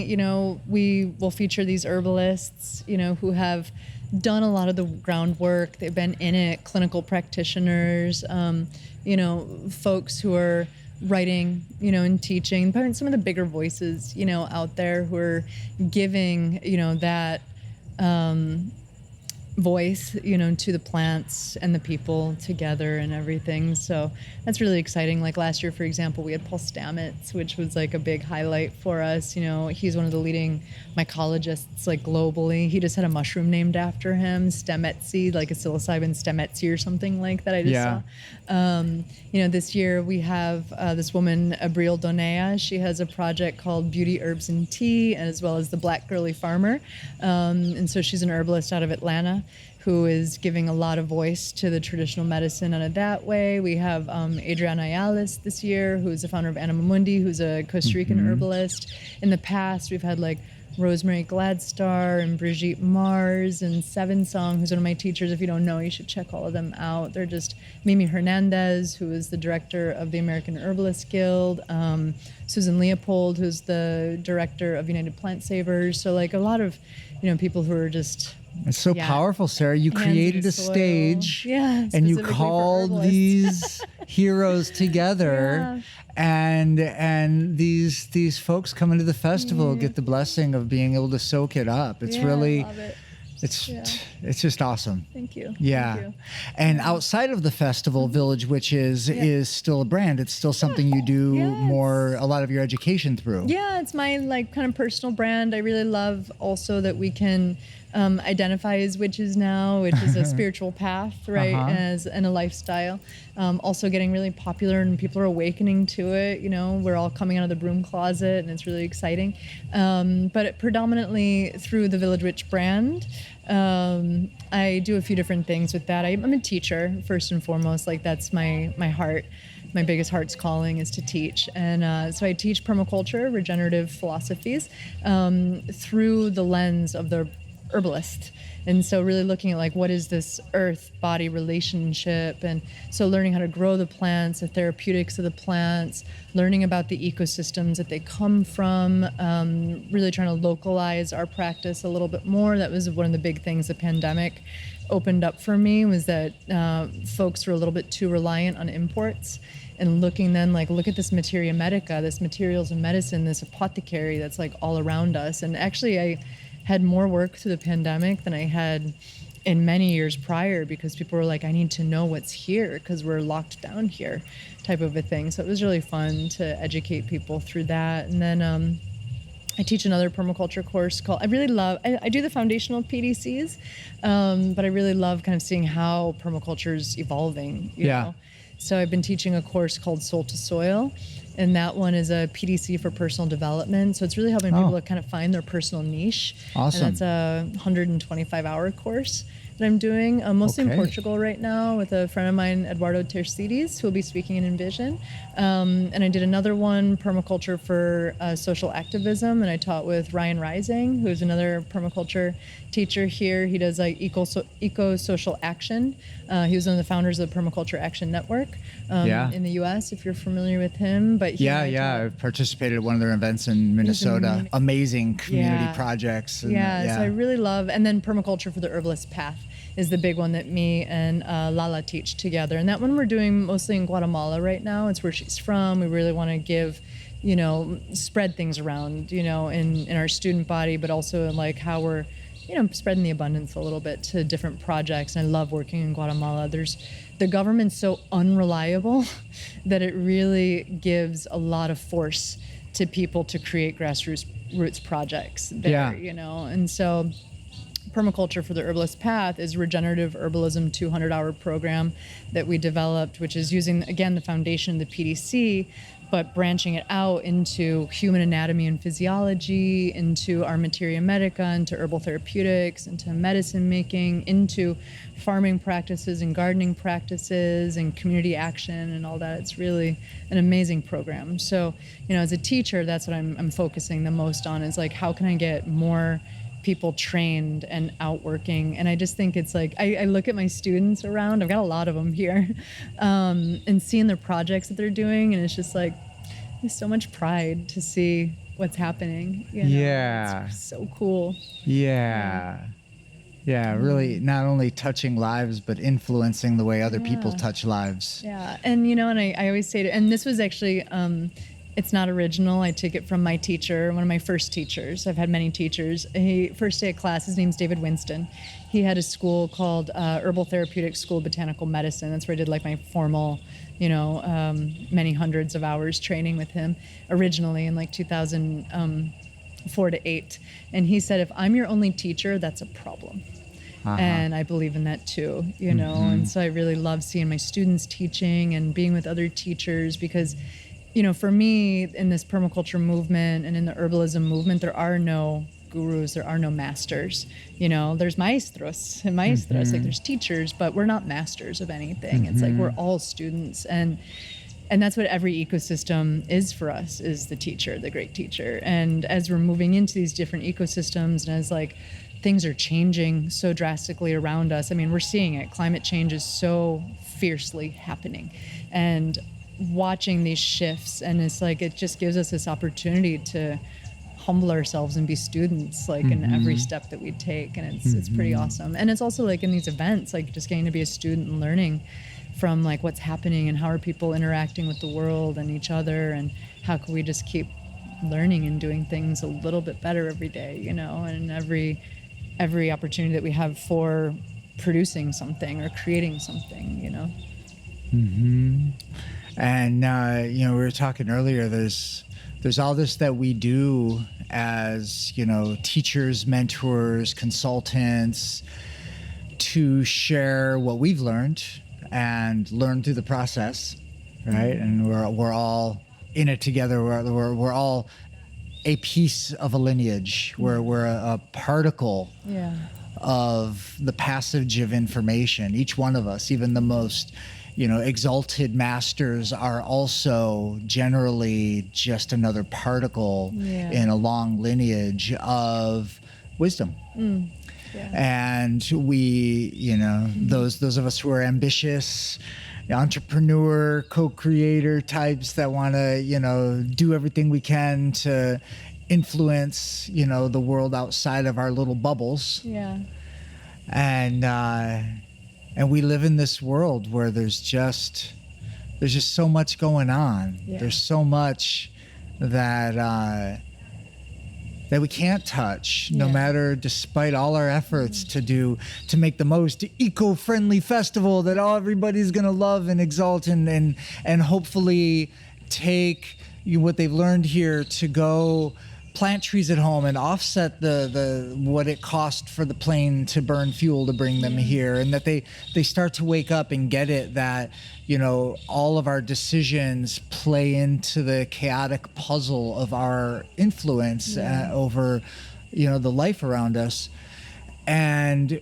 we will feature these herbalists who have done a lot of the groundwork. They've been in it, clinical practitioners, folks who are writing, and teaching, but some of the bigger voices, out there who are giving, that voice, to the plants and the people together and everything. So that's really exciting. Last year, for example, we had Paul Stamets, which was a big highlight for us. He's one of the leading mycologists globally. He just had a mushroom named after him, Stemetsy, a psilocybin Stemetsy or something like that. I just saw. This year we have this woman, Abril Donea. She has a project called Beauty Herbs and Tea, as well as the Black Girly Farmer. And so she's an herbalist out of Atlanta who is giving a lot of voice to the traditional medicine out of that way. We have Adriana Ayales this year, who's the founder of Anima Mundi, who's a Costa Rican herbalist. In the past, we've had Rosemary Gladstar and Brigitte Mars and Seven Song, who's one of my teachers. If you don't know, you should check all of them out. They're just Mimi Hernandez, who is the director of the American Herbalist Guild, Susan Leopold, who's the director of United Plant Savers. So a lot of people who are just... It's so powerful, Sarah. You created a stage and you called these heroes together, and these folks come into the festival, get the blessing of being able to soak it up. It's really, love it. It's just awesome. Thank you. Yeah. Thank you. And outside of the festival, Village Witches is still a brand. It's still something you do a lot of your education through. Yeah, it's my kind of personal brand. I really love also that we can identify as witches now, which is a spiritual path, right? And a lifestyle. Also getting really popular, and people are awakening to it. We're all coming out of the broom closet, and it's really exciting. But predominantly through the Village Witch brand. I do a few different things with that. I'm a teacher first and foremost. That's my heart. My biggest heart's calling is to teach. And so I teach permaculture, regenerative philosophies, through the lens of the herbalist. And so really looking at what is this earth-body relationship, and so learning how to grow the plants, the therapeutics of the plants, learning about the ecosystems that they come from, really trying to localize our practice a little bit more. That was one of the big things the pandemic opened up for me, was that folks were a little bit too reliant on imports. And looking then, look at this materia medica, this materials of medicine, this apothecary that's all around us. And actually I had more work through the pandemic than I had in many years prior, because people were like, I need to know what's here because we're locked down here, type of a thing. So it was really fun to educate people through that. And then I teach another permaculture course called, I do the foundational PDCs, but I really love kind of seeing how permaculture is evolving, you know? So I've been teaching a course called Soul to Soil, and that one is a PDC for personal development. So it's really helping people to kind of find their personal niche. Awesome. And that's a 125-hour course that I'm doing, mostly in Portugal right now with a friend of mine, Eduardo Tercides, who will be speaking in Envision. And I did another one, permaculture for social activism, and I taught with Ryan Rising, who's another permaculture teacher here. He does like eco-social action. He was one of the founders of the Permaculture Action Network in the US, if you're familiar with him. But I've participated at one of their events in Minnesota. Amazing community projects. And, so I really love, and then permaculture for the herbalist path is the big one that me and Lala teach together. And that one we're doing mostly in Guatemala right now. It's where she's from. We really want to give, spread things around, in our student body, but also in like how we're, spreading the abundance a little bit to different projects. And I love working in Guatemala. The government's so unreliable that it really gives a lot of force to people to create grassroots projects there, and so Permaculture for the Herbalist Path is Regenerative Herbalism 200-hour program that we developed, which is using, again, the foundation of the PDC, but branching it out into human anatomy and physiology, into our materia medica, into herbal therapeutics, into medicine making, into farming practices and gardening practices and community action and all that. It's really an amazing program. So, as a teacher, that's what I'm focusing the most on, is like, how can I get more people trained and out working? And I just think it's like, I look at my students around, I've got a lot of them here, and seeing their projects that they're doing, and it's just like, there's so much pride to see what's happening. It's so cool. Really not only touching lives, but influencing the way other people touch lives. And and I always say and this was actually it's not original. I took it from my teacher, one of my first teachers. I've had many teachers. First day of class, his name's David Winston. He had a school called Herbal Therapeutics School of Botanical Medicine. That's where I did like my formal, many hundreds of hours training with him originally in like 2004 to 8. And he said, if I'm your only teacher, that's a problem. And I believe in that too, and so I really love seeing my students teaching and being with other teachers, because for me, in this permaculture movement and in the herbalism movement, there are no gurus, there are no masters. There's maestros and maestras, like there's teachers, but we're not masters of anything. It's like we're all students, and that's what every ecosystem is for us, is the teacher, the great teacher. And as we're moving into these different ecosystems, and as like things are changing so drastically around us, I mean, we're seeing it. Climate change is so fiercely happening, and watching these shifts, and it's like it just gives us this opportunity to humble ourselves and be students, like in every step that we take, and it's pretty awesome. And it's also like in these events, like just getting to be a student and learning from like what's happening and how are people interacting with the world and each other, and how can we just keep learning and doing things a little bit better every day, and every opportunity that we have for producing something or creating something, And we were talking earlier, there's all this that we do as teachers, mentors, consultants, to share what we've learned and learn through the process, right? And we're all in it together. We're all a piece of a lineage. We're a particle of the passage of information. Each one of us, even the most exalted masters, are also generally just another particle in a long lineage of wisdom. And we, those of us who are ambitious, entrepreneur, co-creator types that want to, do everything we can to influence, the world outside of our little bubbles. And we live in this world where there's just so much going on. There's so much that that we can't touch, no matter, despite all our efforts to make the most eco-friendly festival that everybody's gonna love and exalt and hopefully take what they've learned here to go plant trees at home and offset the what it cost for the plane to burn fuel to bring them here, and that they start to wake up and get it that, you know, all of our decisions play into the chaotic puzzle of our influence over, you know, the life around us. And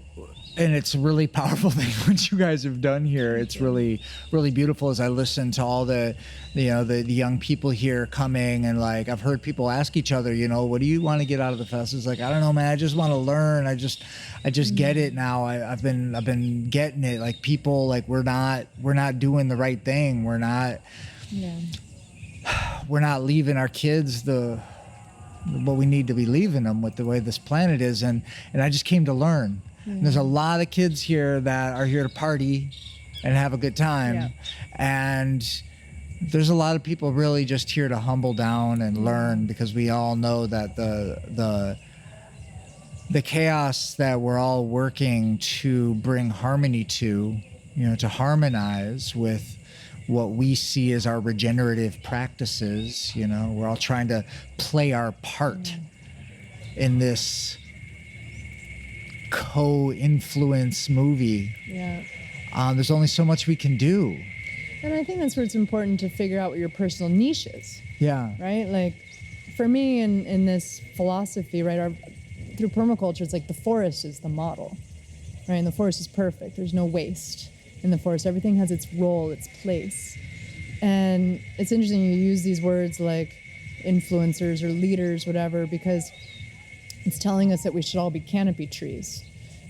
it's a really powerful thing what you guys have done here. It's really, really beautiful as I listen to all the young people here coming, and like I've heard people ask each other, you know, what do you want to get out of the fest? It's like, I don't know, man. I just want to learn. I just get it now. I've been getting it. Like people, like we're not doing the right thing. We're not leaving our kids what we need to be leaving them with the way this planet is. And I just came to learn. And there's a lot of kids here that are here to party and have a good time. And there's a lot of people really just here to humble down and learn, because we all know that the chaos that we're all working to bring harmony to, you know, to harmonize with what we see as our regenerative practices. You know, we're all trying to play our part in this co-influence movie. There's only so much we can do. And I think that's where it's important to figure out what your personal niche is. Right? Like for me in this philosophy, right, through permaculture, it's like the forest is the model, right? And the forest is perfect. There's no waste in the forest. Everything has its role, its place. And it's interesting you use these words like influencers or leaders, whatever, because it's telling us that we should all be canopy trees,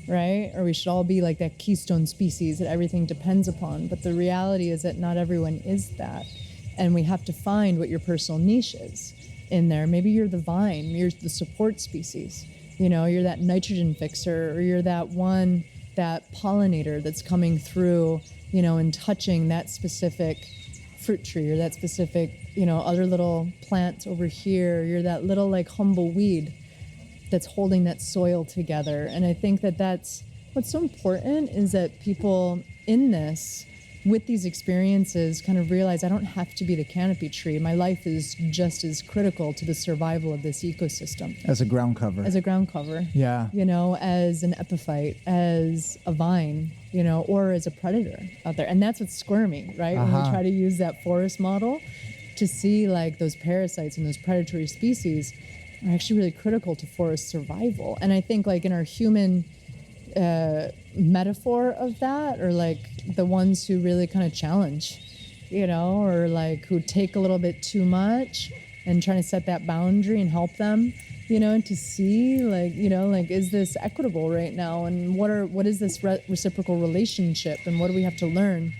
right? Or we should all be like that keystone species that everything depends upon. But the reality is that not everyone is that. And we have to find what your personal niche is in there. Maybe you're the vine, you're the support species. You know, you're that nitrogen fixer, or you're that pollinator that's coming through, you know, and touching that specific fruit tree or that specific, you know, other little plants over here. You're that little like humble weed that's holding that soil together. And I think that that's what's so important, is that people in this, with these experiences, kind of realize I don't have to be the canopy tree. My life is just as critical to the survival of this ecosystem. As a ground cover. You know, as an epiphyte, as a vine, you know, or as a predator out there. And that's what's squirmy, right? When we try to use that forest model to see like those parasites and those predatory species are actually really critical to forest survival. And I think like in our human metaphor of that, or like the ones who really kind of challenge, you know, or like who take a little bit too much and trying to set that boundary and help them, you know, to see like, you know, like, is this equitable right now? And what is this reciprocal relationship? And what do we have to learn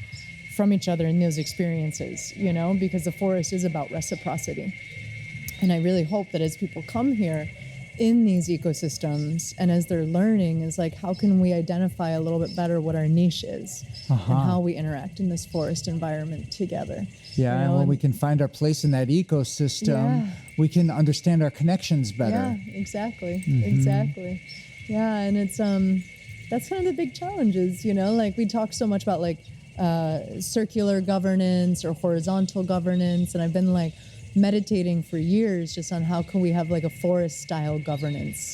from each other in those experiences, you know, because the forest is about reciprocity. And I really hope that as people come here in these ecosystems and as they're learning, is like, how can we identify a little bit better what our niche is and how we interact in this forest environment together. Yeah, you know, and when we can find our place in that ecosystem, we can understand our connections better. Yeah, exactly. Exactly. Yeah, and it's that's kind of the big challenges, you know, like we talk so much about like circular governance or horizontal governance, and I've been like meditating for years just on how can we have like a forest style governance.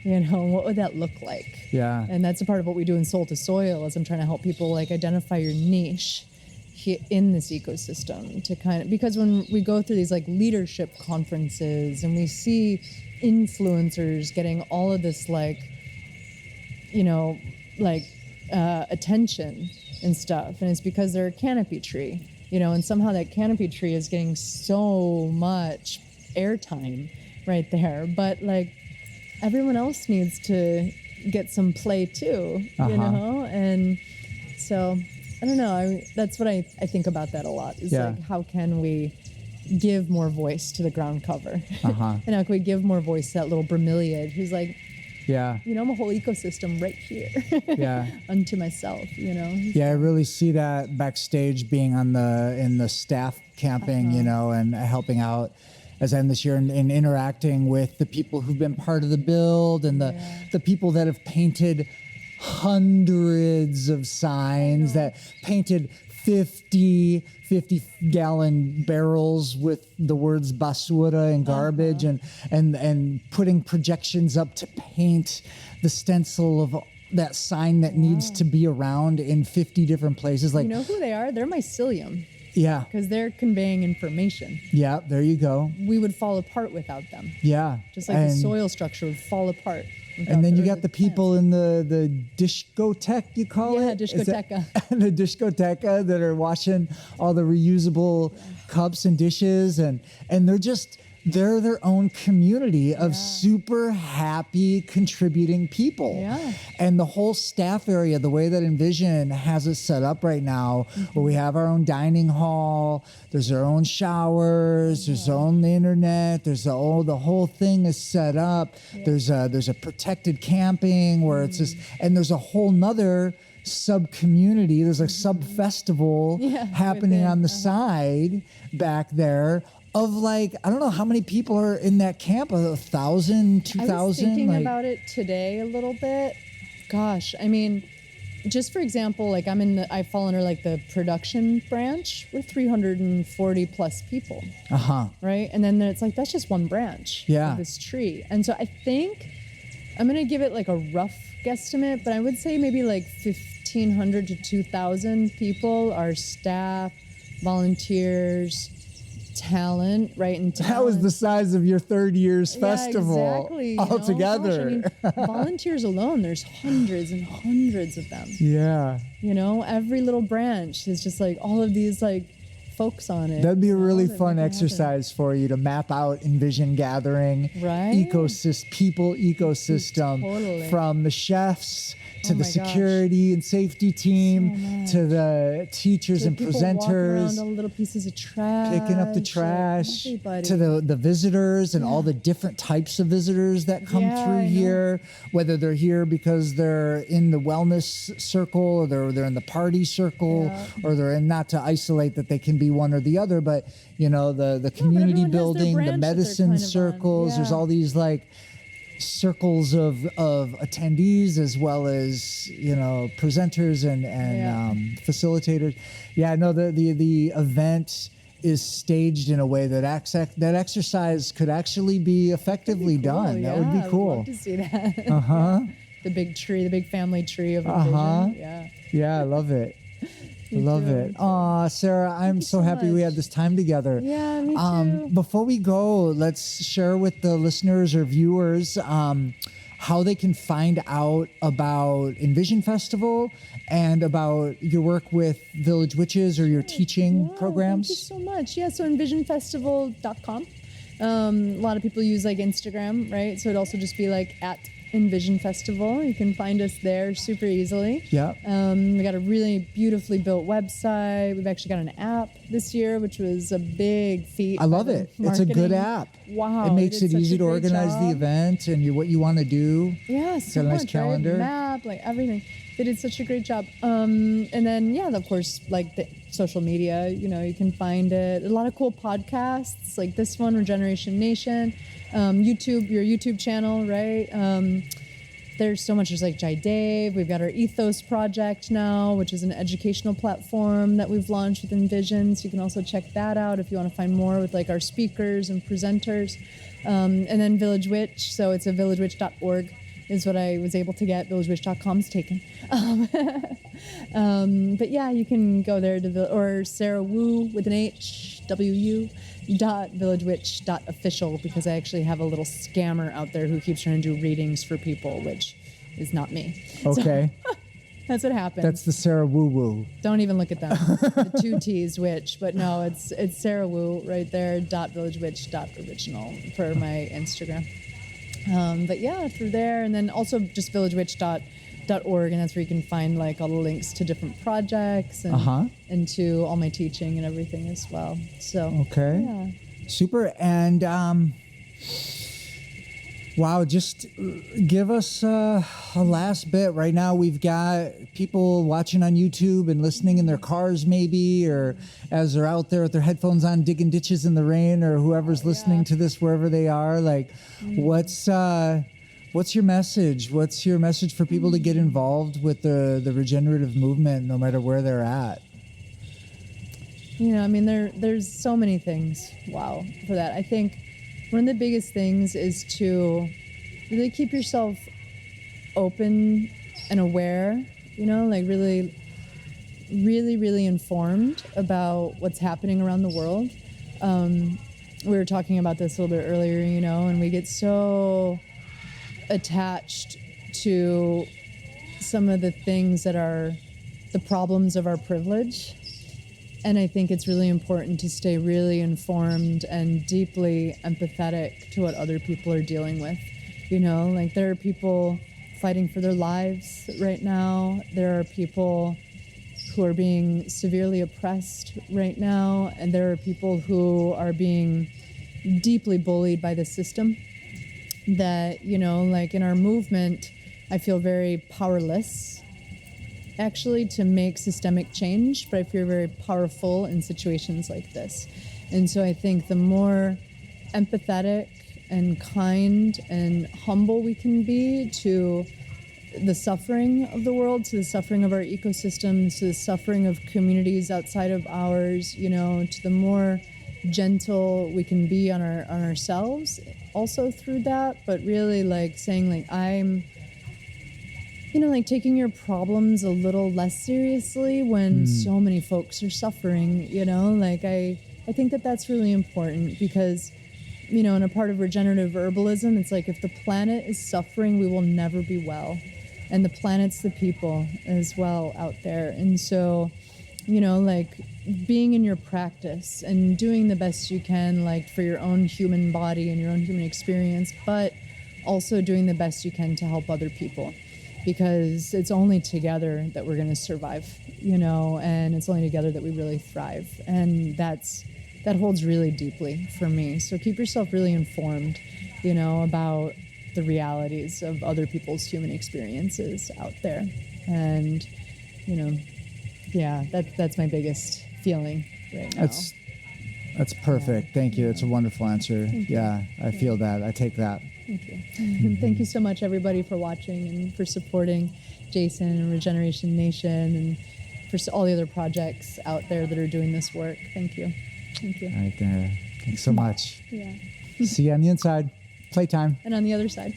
You know, what would that look like? Yeah. And that's a part of what we do in Soul to Soil, is I'm trying to help people like identify your niche in this ecosystem, to kind of, because when we go through these like leadership conferences and we see influencers getting all of this like, you know, like attention and stuff, and it's because they're a canopy tree. You know, and somehow that canopy tree is getting so much airtime right there. But like everyone else needs to get some play too, you know? And so, I don't know, that's what I think about that a lot, is like, how can we give more voice to the ground cover? And how can we give more voice to that little bromeliad who's like, you know, I'm a whole ecosystem right here. Unto myself, you know. I really see that backstage, being in the staff camping, you know, and helping out as I am this year, and interacting with the people who've been part of the build and the people that have painted hundreds of signs, that painted 50 gallon barrels with the words basura and garbage, and putting projections up to paint the stencil of that sign that needs to be around in 50 different places. Like, you know who they are? They're mycelium. Yeah. Because they're conveying information. Yeah, there you go. We would fall apart without them. Yeah. Just like the soil structure would fall apart. And then you got the people in the discotheque, you call it? Yeah, discoteca. The discoteca that are washing all the reusable cups and dishes. And they're their own community of super happy contributing people. Yeah. And the whole staff area, the way that Envision has it set up right now, where we have our own dining hall, there's our own showers, there's our own internet, there's the whole thing is set up. Yeah. There's a protected camping where it's just, and there's a whole nother sub community. There's a sub festival happening on the side back there. Of like, I don't know how many people are in that camp, 1,000, 2,000? I was thinking about it today a little bit. Gosh, I mean, just for example, like I fall under like the production branch. We're 340 plus people. Right? And then it's like, that's just one branch of this tree. And so I think I'm going to give it like a rough guesstimate, but I would say maybe like 1,500 to 2,000 people are staff, volunteers, talent, right? And talent. That was the size of your third year's festival altogether. Gosh, I mean, volunteers alone, there's hundreds and hundreds of them. Yeah. You know, every little branch is just like all of these like folks on it. That'd be a really fun exercise for you to map out Envision gathering people ecosystem from the chefs to the security and safety team, to the teachers and presenters, walk around all the little pieces of trash, picking up the trash, to the visitors and all the different types of visitors that come through here, whether they're here because they're in the wellness circle or they're in the party circle, or they're in, not to isolate that they can be one or the other, but you know, the community building, the medicine circles, there's all these like circles of attendees as well as, you know, presenters and facilitators. Yeah, no, the event is staged in a way that that exercise could actually be effectively done. That would be cool. I'd love to see that. The big tree, the big family tree of Envision. Yeah, I love it. I love it. Aw, Sarah, I'm so happy we had this time together. Yeah, me too. Before we go, let's share with the listeners or viewers how they can find out about Envision Festival and about your work with Village Witches or your teaching programs. Thank you so much. Yeah, so envisionfestival.com. A lot of people use like Instagram, right? So it'd also just be like at Envision Festival. You can find us there super easily. Yeah. We got a really beautifully built website. We've actually got an app this year, which was a big feat. I love it. It's a good app. Wow. It makes it easy to organize the event and what you want to do. Yeah, so got a nice much, calendar. Right? Map, like everything. They did such a great job. And then, of course, like the social media, you know, you can find it. A lot of cool podcasts like this one, Regeneration Nation. YouTube, your YouTube channel, right? There's so much. There's like Jai Dave. We've got our Ethos project now, which is an educational platform that we've launched with Envision. So you can also check that out if you want to find more with like our speakers and presenters. And then Village Witch. So it's a villagewitch.org is what I was able to get. Villagewitch.com's taken. But yeah, you can go there to, or Sarah Wu with an H, W-U. .villagewitch.official, because I actually have a little scammer out there who keeps trying to do readings for people, which is not me. Okay. So, that's what happens. That's the Sarah Woo Woo. Don't even look at them. The two T's witch, but no, it's Sarah Wu right there. .villagewitch.original for my Instagram. But yeah, through there, and then also just villagewitch.org, and that's where you can find like all the links to different projects and to all my teaching and everything as well. So super. And Wow, just give us a last bit. Right now, we've got people watching on YouTube and listening in their cars, maybe, or as they're out there with their headphones on, digging ditches in the rain, or whoever's listening to this wherever they are. Like, what's your message? What's your message for people to get involved with the regenerative movement, no matter where they're at? You know, I mean, there's so many things. Wow, for that. I think one of the biggest things is to really keep yourself open and aware, you know, like really, really, really informed about what's happening around the world. We were talking about this a little bit earlier, you know, and we get so attached to some of the things that are the problems of our privilege. And I think it's really important to stay really informed and deeply empathetic to what other people are dealing with. You know, like there are people fighting for their lives right now. There are people who are being severely oppressed right now. And there are people who are being deeply bullied by the system. That, you know, like in our movement, I feel very powerless actually to make systemic change, but I feel very powerful in situations like this. And so I think the more empathetic and kind and humble we can be to the suffering of the world, to the suffering of our ecosystems, to the suffering of communities outside of ours, you know, to the more gentle we can be on ourselves also through that, but really like saying like I'm, you know, like taking your problems a little less seriously when so many folks are suffering, you know, like I think that that's really important because, you know, in a part of regenerative herbalism, it's like if the planet is suffering, we will never be well. And the planet's the people as well out there. And so, you know, like being in your practice and doing the best you can, like for your own human body and your own human experience, but also doing the best you can to help other people. Because it's only together that we're going to survive, you know, and it's only together that we really thrive. And that holds really deeply for me. So keep yourself really informed, you know, about the realities of other people's human experiences out there. And, you know, yeah, that's my biggest feeling right now. That's perfect. Yeah. Thank you. That's a wonderful answer. Yeah, I feel that. I take that. Thank you. And thank you so much, everybody, for watching and for supporting Jason and Regeneration Nation and for all the other projects out there that are doing this work. Thank you. Thank you. Right there. Thanks so much. Yeah. See you on the inside. Playtime. And on the other side.